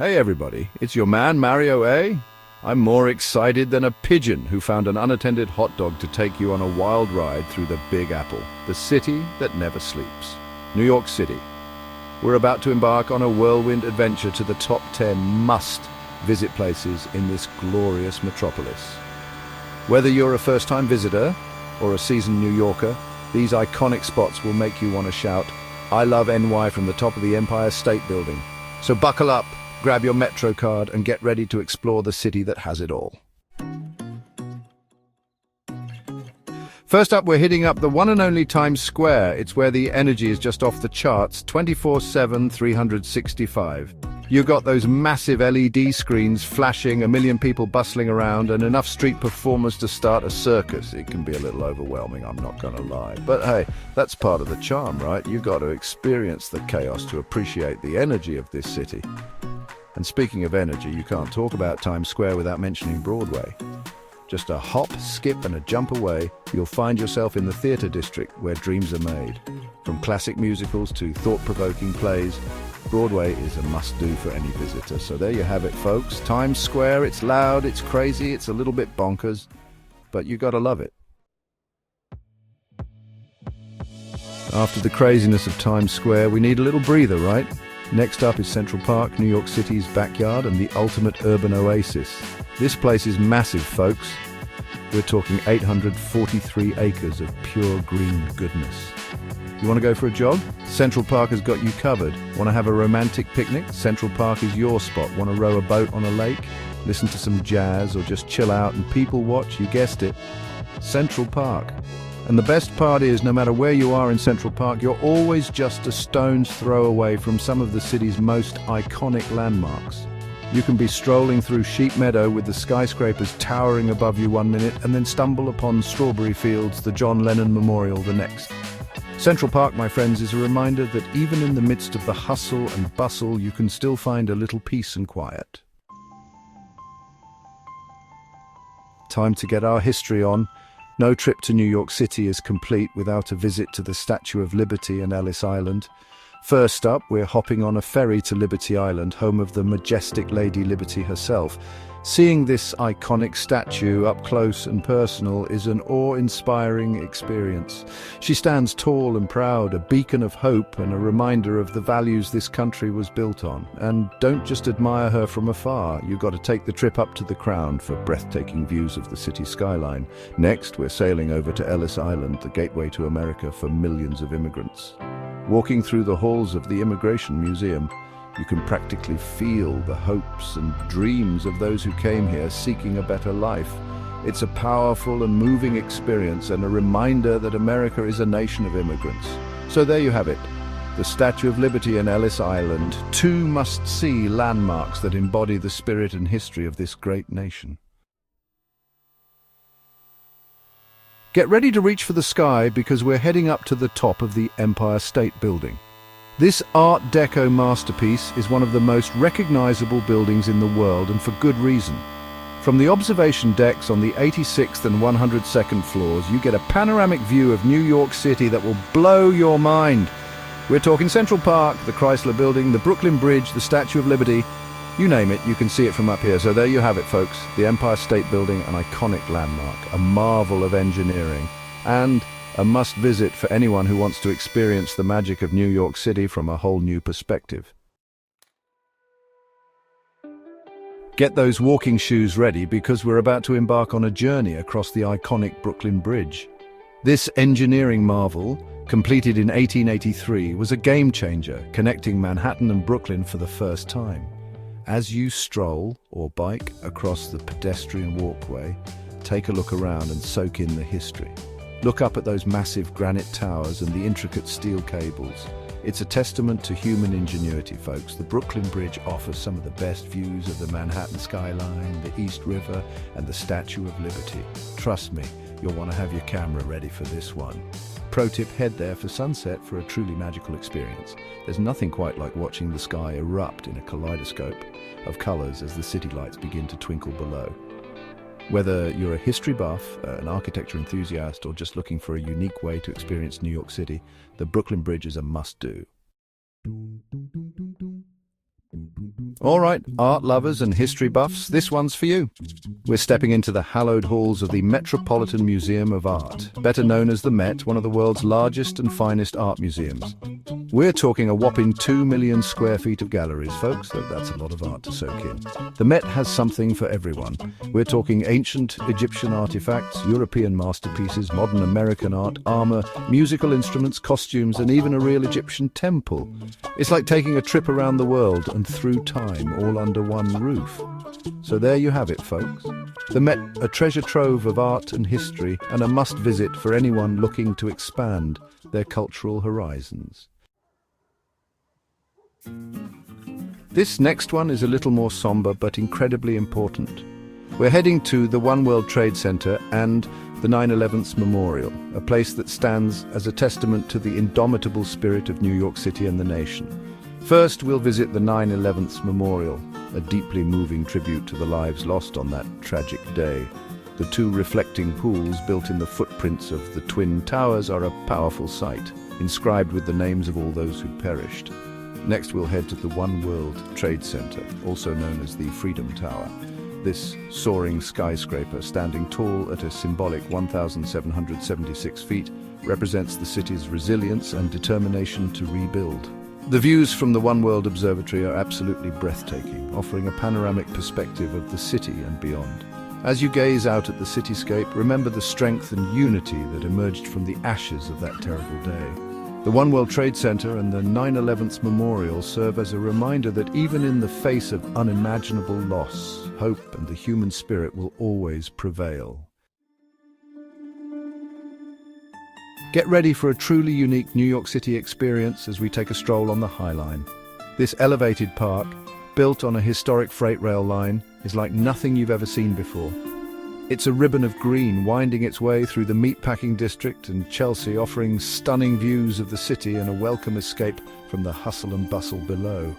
Hey everybody, it's your man Mario, eh? I'm more excited than a pigeon who found an unattended hot dog to take you on a wild ride through the Big Apple, the city that never sleeps. New York City. We're about to embark on a whirlwind adventure to the top 10 must-visit places in this glorious metropolis. Whether you're a first-time visitor or a seasoned New Yorker, these iconic spots will make you want to shout, "I love NY" from the top of the Empire State Building. So buckle up, grab your Metro card and get ready to explore the city that has it all. First up, we're hitting up the one and only Times Square. It's where the energy is just off the charts, 24/7, 365. You've got those massive LED screens flashing, a million people bustling around, and enough street performers to start a circus. It can be a little overwhelming, I'm not gonna lie. But hey, that's part of the charm, right? You've got to experience the chaos to appreciate the energy of this city. And speaking of energy, you can't talk about Times Square without mentioning Broadway. Just a hop, skip, and a jump away, you'll find yourself in the theatre district where dreams are made. From classic musicals to thought-provoking plays, Broadway is a must-do for any visitor. So there you have it, folks. Times Square, it's loud, it's crazy, it's a little bit bonkers, but you gotta love it. After the craziness of Times Square, we need a little breather, right? Next up is Central Park, New York City's backyard and the ultimate urban oasis. This place is massive, folks. We're talking 843 acres of pure green goodness. You want to go for a jog? Central Park has got you covered. Want to have a romantic picnic? Central Park is your spot. Want to row a boat on a lake? Listen to some jazz or just chill out and people watch? You guessed it. Central Park. And the best part is, no matter where you are in Central Park, you're always just a stone's throw away from some of the city's most iconic landmarks. You can be strolling through Sheep Meadow with the skyscrapers towering above you one minute and then stumble upon Strawberry Fields, the John Lennon Memorial the next. Central Park, my friends, is a reminder that even in the midst of the hustle and bustle, you can still find a little peace and quiet. Time to get our history on. No trip to New York City is complete without a visit to the Statue of Liberty and Ellis Island. First up, we're hopping on a ferry to Liberty Island, home of the majestic Lady Liberty herself. Seeing this iconic statue up close and personal is an awe-inspiring experience. She stands tall and proud, a beacon of hope and a reminder of the values this country was built on. And don't just admire her from afar, you've got to take the trip up to the Crown for breathtaking views of the city skyline. Next, we're sailing over to Ellis Island, the gateway to America for millions of immigrants. Walking through the halls of the Immigration Museum, you can practically feel the hopes and dreams of those who came here seeking a better life. It's a powerful and moving experience and a reminder that America is a nation of immigrants. So there you have it, the Statue of Liberty and Ellis Island, two must-see landmarks that embody the spirit and history of this great nation. Get ready to reach for the sky because we're heading up to the top of the Empire State Building. This Art Deco masterpiece is one of the most recognizable buildings in the world, and for good reason. From the observation decks on the 86th and 102nd floors, you get a panoramic view of New York City that will blow your mind. We're talking Central Park, the Chrysler Building, the Brooklyn Bridge, the Statue of Liberty. You name it, you can see it from up here. So there you have it, folks. The Empire State Building, an iconic landmark, a marvel of engineering, and a must-visit for anyone who wants to experience the magic of New York City from a whole new perspective. Get those walking shoes ready because we're about to embark on a journey across the iconic Brooklyn Bridge. This engineering marvel, completed in 1883, was a game-changer, connecting Manhattan and Brooklyn for the first time. As you stroll or bike across the pedestrian walkway, take a look around and soak in the history. Look up at those massive granite towers and the intricate steel cables. It's a testament to human ingenuity, folks. The Brooklyn Bridge offers some of the best views of the Manhattan skyline, the East River, and the Statue of Liberty. Trust me, you'll want to have your camera ready for this one. Pro tip, head there for sunset for a truly magical experience. There's nothing quite like watching the sky erupt in a kaleidoscope of colors as the city lights begin to twinkle below. Whether you're a history buff, an architecture enthusiast, or just looking for a unique way to experience New York City, the Brooklyn Bridge is a must-do. All right, art lovers and history buffs, this one's for you. We're stepping into the hallowed halls of the Metropolitan Museum of Art, better known as the Met, one of the world's largest and finest art museums. We're talking a whopping 2 million square feet of galleries, folks, so that's a lot of art to soak in. The Met has something for everyone. We're talking ancient Egyptian artifacts, European masterpieces, modern American art, armor, musical instruments, costumes, and even a real Egyptian temple. It's like taking a trip around the world and through time, all under one roof. So there you have it, folks. The Met, a treasure trove of art and history, and a must-visit for anyone looking to expand their cultural horizons. This next one is a little more somber but incredibly important. We're heading to the One World Trade Center and the 9/11 Memorial, a place that stands as a testament to the indomitable spirit of New York City and the nation. First, we'll visit the 9/11 Memorial, a deeply moving tribute to the lives lost on that tragic day. The two reflecting pools built in the footprints of the Twin Towers are a powerful sight, inscribed with the names of all those who perished. Next, we'll head to the One World Trade Center, also known as the Freedom Tower. This soaring skyscraper, standing tall at a symbolic 1,776 feet, represents the city's resilience and determination to rebuild. The views from the One World Observatory are absolutely breathtaking, offering a panoramic perspective of the city and beyond. As you gaze out at the cityscape, remember the strength and unity that emerged from the ashes of that terrible day. The One World Trade Center and the 9/11 Memorial serve as a reminder that even in the face of unimaginable loss, hope and the human spirit will always prevail. Get ready for a truly unique New York City experience as we take a stroll on the High Line. This elevated park, built on a historic freight rail line, is like nothing you've ever seen before. It's a ribbon of green winding its way through the meatpacking district and Chelsea, offering stunning views of the city and a welcome escape from the hustle and bustle below.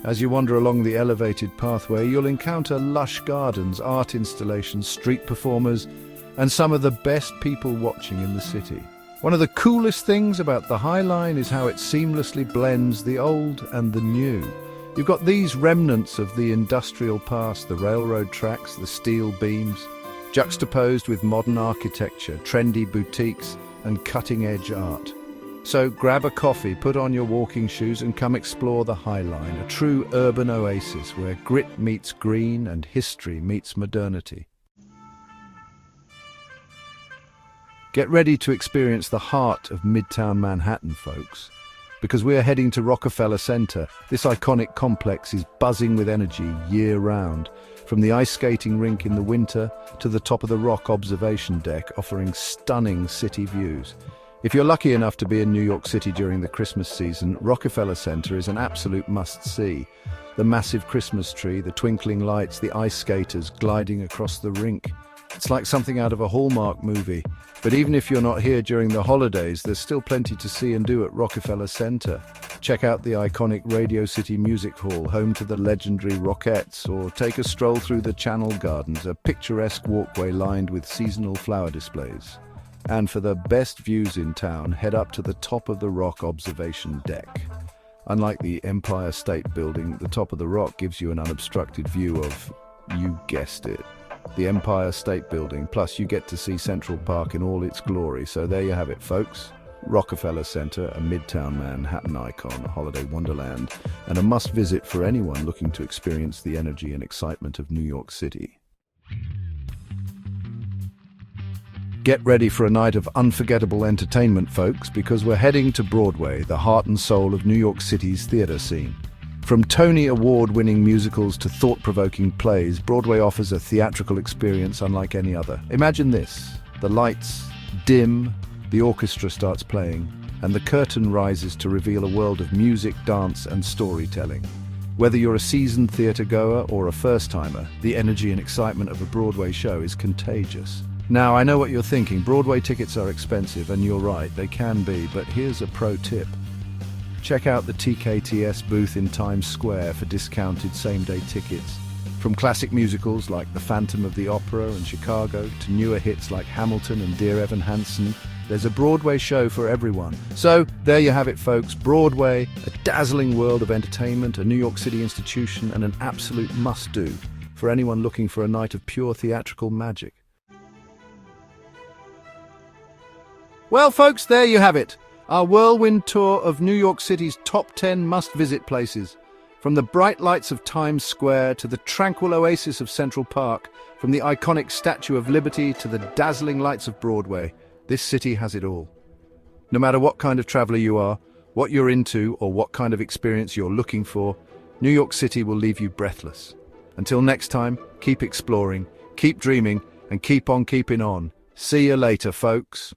As you wander along the elevated pathway, you'll encounter lush gardens, art installations, street performers, and some of the best people watching in the city. One of the coolest things about the High Line is how it seamlessly blends the old and the new. You've got these remnants of the industrial past, the railroad tracks, the steel beams, juxtaposed with modern architecture, trendy boutiques, and cutting-edge art. So grab a coffee, put on your walking shoes, and come explore the High Line, a true urban oasis where grit meets green and history meets modernity. Get ready to experience the heart of Midtown Manhattan, folks, because we're heading to Rockefeller Center. This iconic complex is buzzing with energy year-round, from the ice skating rink in the winter to the top of the Rock observation deck, offering stunning city views. If you're lucky enough to be in New York City during the Christmas season, Rockefeller Center is an absolute must-see. The massive Christmas tree, the twinkling lights, the ice skaters gliding across the rink. It's like something out of a Hallmark movie. But even if you're not here during the holidays, there's still plenty to see and do at Rockefeller Center. Check out the iconic Radio City Music Hall, home to the legendary Rockettes, or take a stroll through the Channel Gardens, a picturesque walkway lined with seasonal flower displays. And for the best views in town, head up to the top of the Rock observation deck. Unlike the Empire State Building, the top of the Rock gives you an unobstructed view of, you guessed it, the Empire State Building, plus you get to see Central Park in all its glory. So there you have it, folks. Rockefeller Center, a Midtown Manhattan icon, a holiday wonderland, and a must-visit for anyone looking to experience the energy and excitement of New York City. Get ready for a night of unforgettable entertainment, folks, because we're heading to Broadway, the heart and soul of New York City's theater scene. From Tony Award-winning musicals to thought-provoking plays, Broadway offers a theatrical experience unlike any other. Imagine this: the lights dim, the orchestra starts playing, and the curtain rises to reveal a world of music, dance, and storytelling. Whether you're a seasoned theater-goer or a first-timer, the energy and excitement of a Broadway show is contagious. Now, I know what you're thinking. Broadway tickets are expensive, and you're right, they can be, but here's a pro tip. Check out the TKTS booth in Times Square for discounted same-day tickets. From classic musicals like The Phantom of the Opera and Chicago to newer hits like Hamilton and Dear Evan Hansen, There's a Broadway show for everyone. So, there you have it, folks. Broadway, a dazzling world of entertainment, a New York City institution, and an absolute must-do for anyone looking for a night of pure theatrical magic. Well, folks, there you have it. Our whirlwind tour of New York City's top 10 must-visit places. From the bright lights of Times Square to the tranquil oasis of Central Park, from the iconic Statue of Liberty to the dazzling lights of Broadway, this city has it all. No matter what kind of traveler you are, what you're into, or what kind of experience you're looking for, New York City will leave you breathless. Until next time, keep exploring, keep dreaming, and keep on keeping on. See you later, folks.